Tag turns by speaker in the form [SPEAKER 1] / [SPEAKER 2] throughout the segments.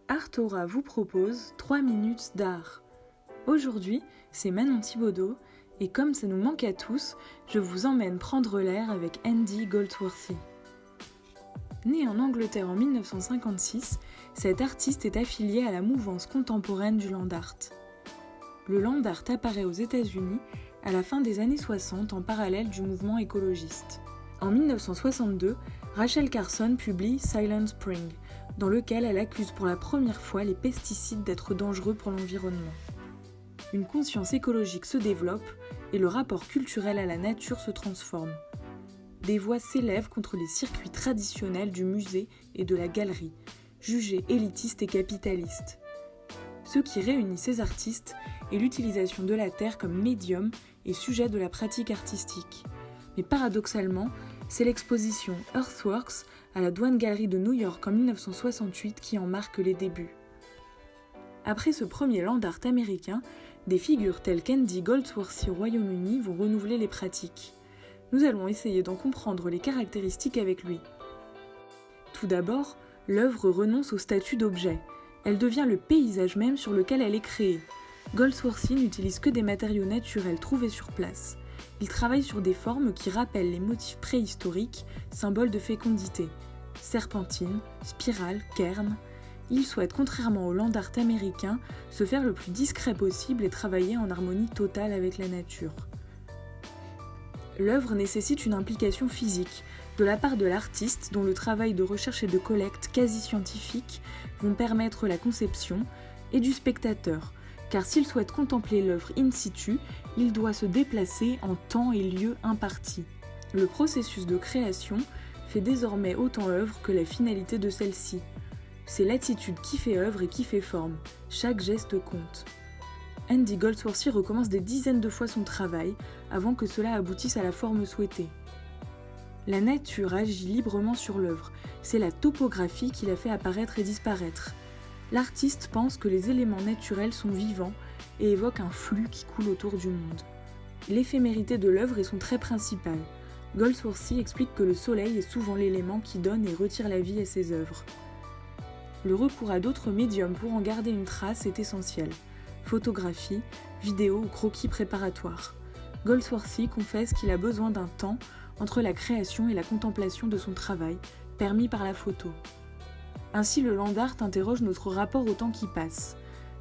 [SPEAKER 1] Artora vous propose 3 minutes d'art. Aujourd'hui, c'est Manon Thibaudeau et comme ça nous manque à tous, je vous emmène prendre l'air avec Andy Goldsworthy. Né en Angleterre en 1956, cet artiste est affilié à la mouvance contemporaine du land art. Le land art apparaît aux États-Unis à la fin des années 60 en parallèle du mouvement écologiste. En 1962, Rachel Carson publie Silent Spring, dans lequel elle accuse pour la première fois les pesticides d'être dangereux pour l'environnement. Une conscience écologique se développe et le rapport culturel à la nature se transforme. Des voix s'élèvent contre les circuits traditionnels du musée et de la galerie, jugés élitistes et capitalistes. Ce qui réunit ces artistes est l'utilisation de la terre comme médium et sujet de la pratique artistique. Mais paradoxalement, c'est l'exposition Earthworks à la Douane Gallery de New York en 1968 qui en marque les débuts. Après ce premier land art américain, des figures telles qu'Andy Goldsworthy au Royaume-Uni vont renouveler les pratiques. Nous allons essayer d'en comprendre les caractéristiques avec lui. Tout d'abord, l'œuvre renonce au statut d'objet. Elle devient le paysage même sur lequel elle est créée. Goldsworthy n'utilise que des matériaux naturels trouvés sur place. Il travaille sur des formes qui rappellent les motifs préhistoriques, symboles de fécondité. Serpentine, spirale, cairn. Il souhaite, contrairement au land art américain, se faire le plus discret possible et travailler en harmonie totale avec la nature. L'œuvre nécessite une implication physique, de la part de l'artiste dont le travail de recherche et de collecte quasi scientifique vont permettre la conception, et du spectateur, car s'il souhaite contempler l'œuvre in situ, il doit se déplacer en temps et lieu impartis. Le processus de création fait désormais autant œuvre que la finalité de celle-ci. C'est l'attitude qui fait œuvre et qui fait forme. Chaque geste compte. Andy Goldsworthy recommence des dizaines de fois son travail avant que cela aboutisse à la forme souhaitée. La nature agit librement sur l'œuvre. C'est la topographie qui la fait apparaître et disparaître. L'artiste pense que les éléments naturels sont vivants et évoque un flux qui coule autour du monde. L'éphémérité de l'œuvre est son trait principal. Goldsworthy explique que le soleil est souvent l'élément qui donne et retire la vie à ses œuvres. Le recours à d'autres médiums pour en garder une trace est essentiel. Photographie, vidéo ou croquis préparatoires. Goldsworthy confesse qu'il a besoin d'un temps entre la création et la contemplation de son travail, permis par la photo. Ainsi, le land art interroge notre rapport au temps qui passe.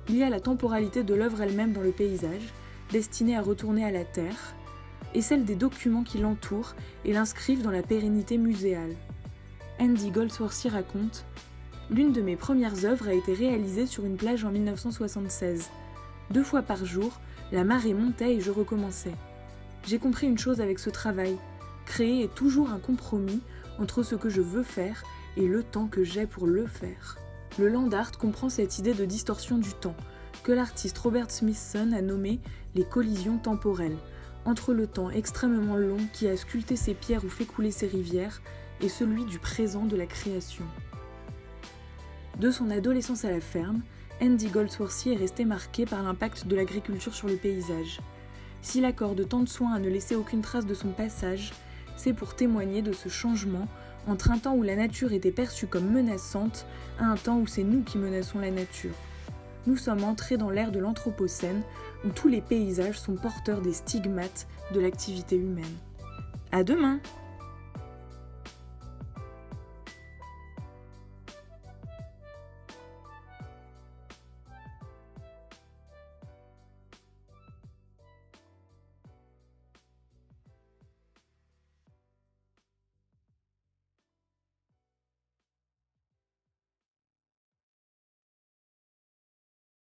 [SPEAKER 1] Il y a la temporalité de l'œuvre elle-même dans le paysage, destinée à retourner à la terre, et celle des documents qui l'entourent et l'inscrivent dans la pérennité muséale. Andy Goldsworthy raconte « L'une de mes premières œuvres a été réalisée sur une plage en 1976. 2 fois par jour, la marée montait et je recommençais. J'ai compris une chose avec ce travail. Créer est toujours un compromis entre ce que je veux faire et le temps que j'ai pour le faire. » Le land art comprend cette idée de distorsion du temps, que l'artiste Robert Smithson a nommé les collisions temporelles, entre le temps extrêmement long qui a sculpté ses pierres ou fait couler ses rivières, et celui du présent de la création. De son adolescence à la ferme, Andy Goldsworthy est resté marqué par l'impact de l'agriculture sur le paysage. S'il accorde tant de soin à ne laisser aucune trace de son passage, c'est pour témoigner de ce changement entre un temps où la nature était perçue comme menaçante à un temps où c'est nous qui menaçons la nature. Nous sommes entrés dans l'ère de l'Anthropocène où tous les paysages sont porteurs des stigmates de l'activité humaine. À demain!